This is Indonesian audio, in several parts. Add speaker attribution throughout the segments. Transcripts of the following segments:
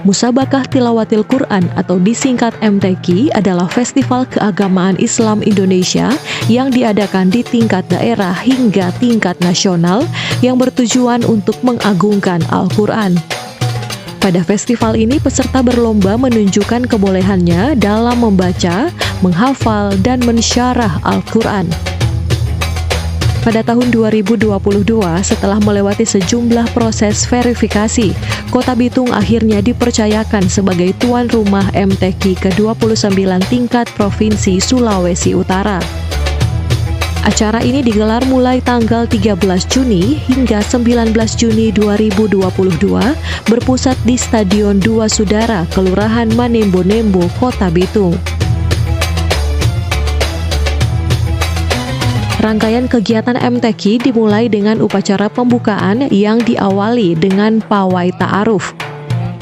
Speaker 1: Musabakah Tilawatil Quran atau disingkat MTQ adalah festival keagamaan Islam Indonesia yang diadakan di tingkat daerah hingga tingkat nasional yang bertujuan untuk mengagungkan Al-Quran. Pada festival ini peserta berlomba menunjukkan kebolehannya dalam membaca, menghafal, dan mensyarah Al-Quran. Pada tahun 2022, setelah melewati sejumlah proses verifikasi, Kota Bitung akhirnya dipercayakan sebagai tuan rumah MTQ ke-29 tingkat Provinsi Sulawesi Utara. Acara ini digelar mulai tanggal 13 Juni hingga 19 Juni 2022, berpusat di Stadion Dua Sudara, Kelurahan Manembo-Nembo, Kota Bitung. Rangkaian kegiatan MTQ dimulai dengan upacara pembukaan yang diawali dengan pawai ta'aruf.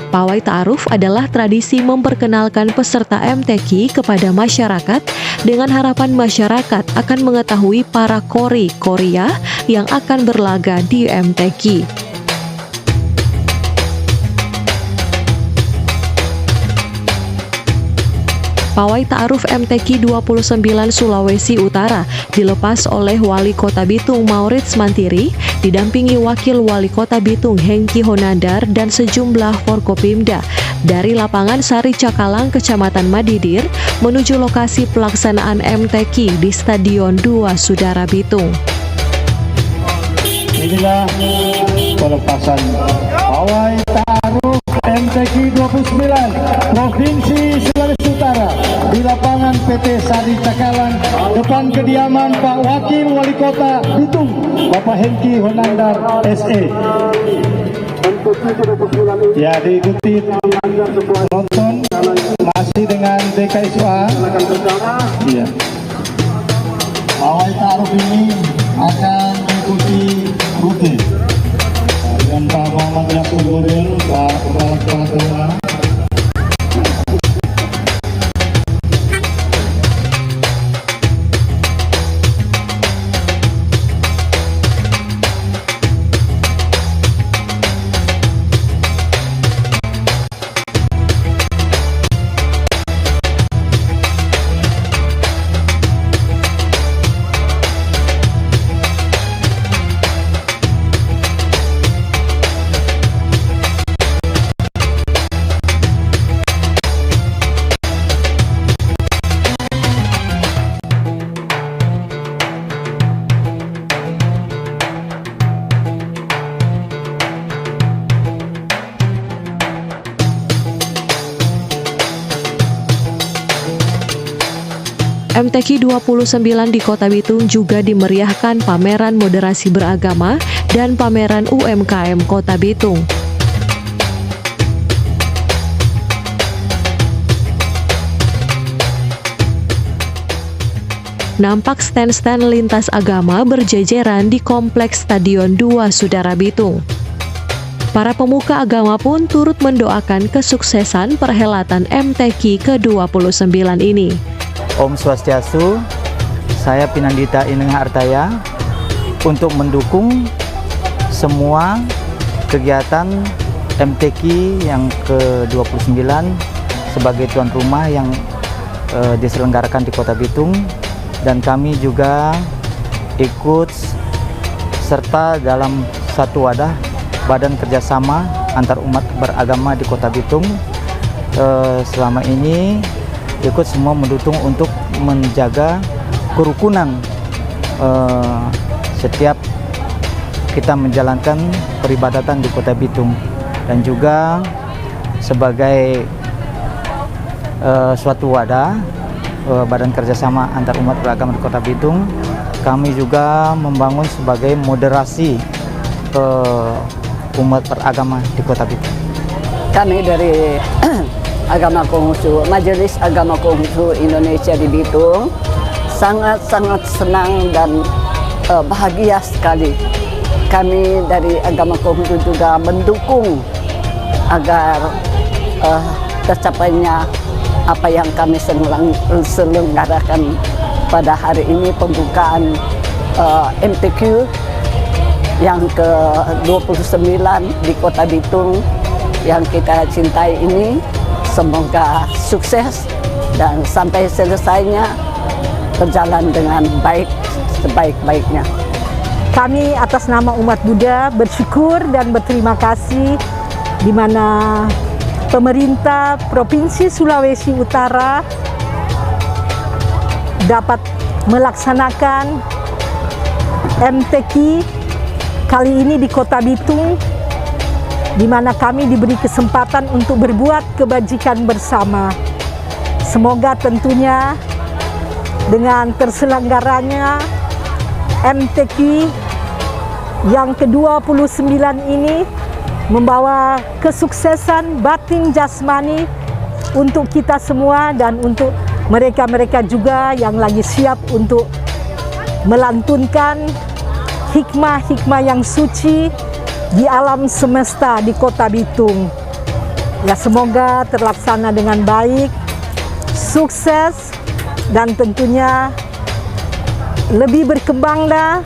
Speaker 1: Pawai ta'aruf adalah tradisi memperkenalkan peserta MTQ kepada masyarakat dengan harapan masyarakat akan mengetahui para kori-koriah yang akan berlaga di MTQ. Pawai Ta'aruf MTQ 29 Sulawesi Utara dilepas oleh Wali Kota Bitung Maurits Mantiri, didampingi Wakil Wali Kota Bitung Hengki Honandar dan sejumlah Forkopimda dari lapangan Sari Cakalang, Kecamatan Madidir, menuju lokasi pelaksanaan MTQ di Stadion Dua Sudara Bitung.
Speaker 2: Inilah pelepasan Pawai Ta'aruf MTQ 29 Provinsi Sulawesi Utara di lapangan PT Sari Cakalang, depan kediaman Pak Wakil Wali Kota Bitung Bapak Hengki Honandar SE. Ya, diikuti penonton masih dengan DKSUA. Iya. Pawai Ta'aruf ini akan diikuti rute dengan Pak Muhammad Yaakob Godel, Pak Kepala Kelurahan.
Speaker 1: MTQ 29 di Kota Bitung juga dimeriahkan pameran moderasi beragama dan pameran UMKM Kota Bitung. Nampak stand-stand lintas agama berjejeran di Kompleks Stadion Dua Sudara Bitung. Para pemuka agama pun turut mendoakan kesuksesan perhelatan MTQ ke-29 ini.
Speaker 3: Om Swastiastu, saya Pinandita Ineng Artaya untuk mendukung semua kegiatan MTQ yang ke-29 sebagai tuan rumah yang diselenggarakan di Kota Bitung, dan kami juga ikut serta dalam satu wadah badan kerjasama antar umat beragama di Kota Bitung. Selama ini ikut semua mendukung untuk menjaga kerukunan setiap kita menjalankan peribadatan di Kota Bitung, dan juga sebagai suatu wadah badan kerjasama antar umat beragama di Kota Bitung, kami juga membangun sebagai moderasi umat beragama di Kota Bitung.
Speaker 4: Kami dari Agama Konghucu, Majelis Agama Konghucu Indonesia di Bitung, sangat-sangat senang dan bahagia sekali. Kami dari Agama Konghucu juga mendukung agar tercapainya apa yang kami selenggarakan pada hari ini, pembukaan MTQ yang ke-29 di Kota Bitung yang kita cintai ini. Semoga sukses dan sampai selesainya berjalan dengan baik, sebaik-baiknya.
Speaker 5: Kami atas nama umat Buddha bersyukur dan berterima kasih di mana pemerintah Provinsi Sulawesi Utara dapat melaksanakan MTQ kali ini di Kota Bitung, di mana kami diberi kesempatan untuk berbuat kebajikan bersama. Semoga tentunya dengan terselenggaranya MTQ yang ke-29 ini membawa kesuksesan batin jasmani untuk kita semua dan untuk mereka-mereka juga yang lagi siap untuk melantunkan hikmah-hikmah yang suci di alam semesta di Kota Bitung. Ya, semoga terlaksana dengan baik, sukses, dan tentunya lebih berkembanglah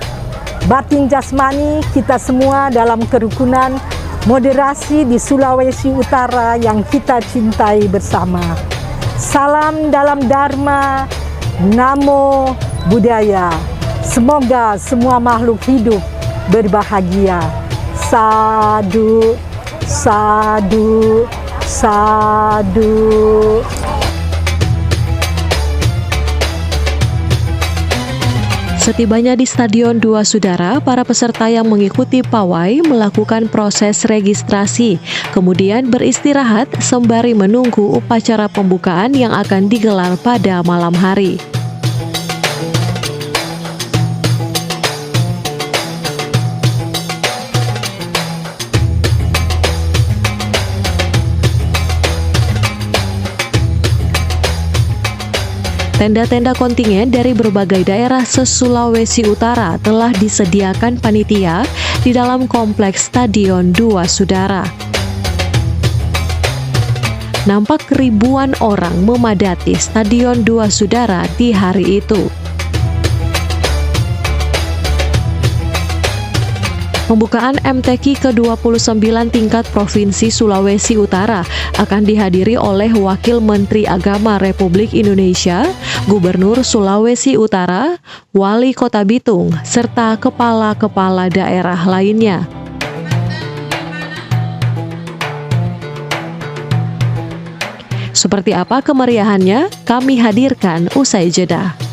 Speaker 5: batin jasmani kita semua dalam kerukunan moderasi di Sulawesi Utara yang kita cintai bersama. Salam dalam Dharma, Namo Buddhaya. Semoga semua makhluk hidup berbahagia. Sadu, sadu, sadu.
Speaker 1: Setibanya di Stadion Dua Sudara, para peserta yang mengikuti pawai melakukan proses registrasi, kemudian beristirahat sembari menunggu upacara pembukaan yang akan digelar pada malam hari. Tenda-tenda kontingen dari berbagai daerah se-Sulawesi Utara telah disediakan panitia di dalam kompleks Stadion Dua Sudara. Nampak ribuan orang memadati Stadion Dua Sudara di hari itu. Pembukaan MTQ ke-29 tingkat Provinsi Sulawesi Utara akan dihadiri oleh Wakil Menteri Agama Republik Indonesia, Gubernur Sulawesi Utara, Wali Kota Bitung, serta kepala-kepala daerah lainnya. Seperti apa kemeriahannya? Kami hadirkan usai jeda.